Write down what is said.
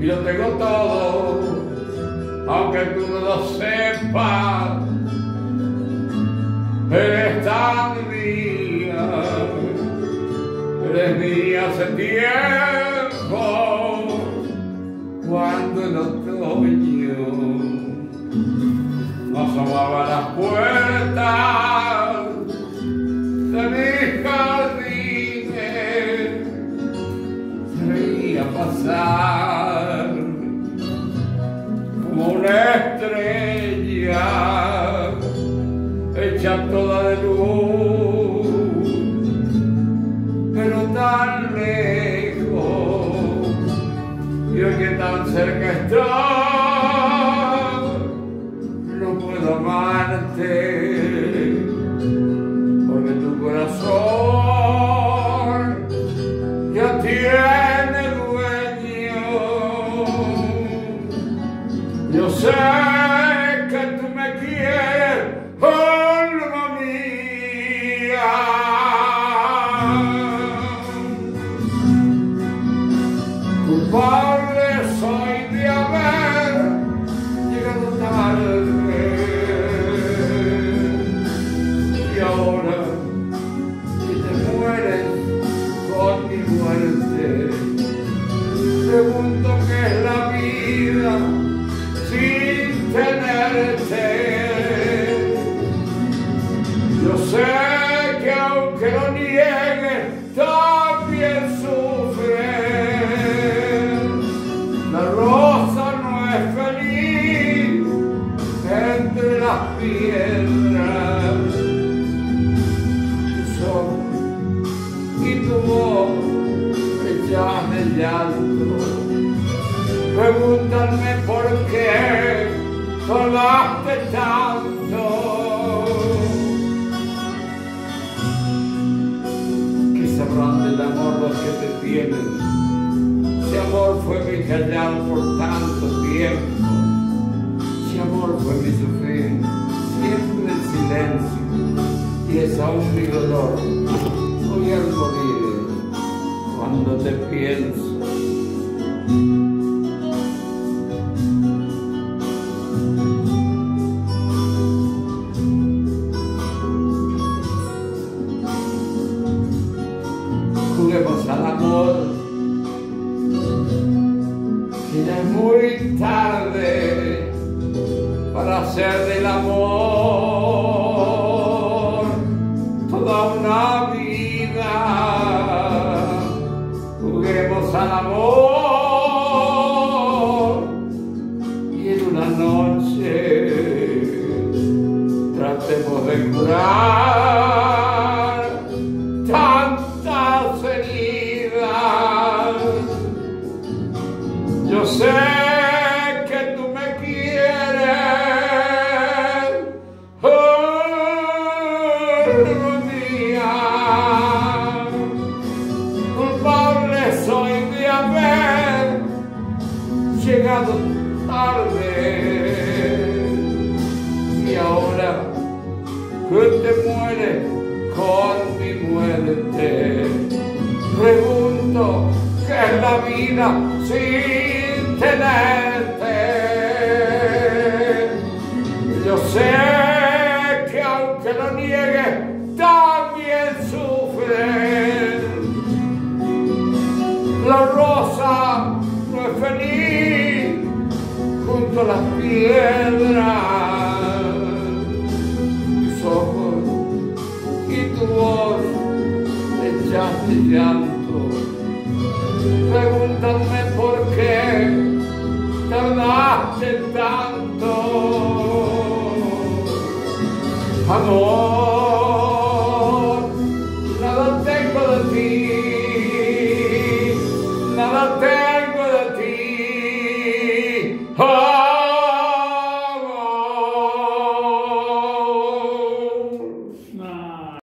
y lo tengo todo, aunque tú no lo sepas. Eres tan mía, eres mía hace tiempo, cuando el otoño no asomaba las puertas de mis jardines, se veía pasar como una estrella hecha toda de luz, pero tan lejos, y hoy que tan cerca estoy, no puedo amarte, porque tu corazón ya tiene dueño. Yo sé que tú me quieres, alma mía. Culpable soy de haber llegado tarde, y ahora que te mueres con mi muerte, pregunto qué es la vida sin tenerte. Yo sé que aunque lo niegues, también sufres. La rosa no es feliz entre las piedras. Tus ojos y tu voz hechas de llanto pregúntame por qué solaste tanto. ¿Qué sabrán del amor los que te tienen? Si amor fue mi callar por tanto tiempo, si amor fue mi sufrir, siempre el silencio, y es aún mi dolor, hoy al morir, cuando te pienso. Juguemos al amor, que ya es muy tarde para hacer del amor toda una vida. Juguemos al amor y en una noche tratemos de curar tantas heridas. Yo sé que tú me quieres, alma mía. Culpable soy de haber llegado tarde, y ahora que te mueres con mi muerte, pregunto qué es la vida sin tenerte. Yo sé que aunque lo niegues, también sufres. La rosa no es feliz junto a las piedras. Tus ojos y tu voz hechas de llanto pregúntame por qué tardaste tanto. Amor.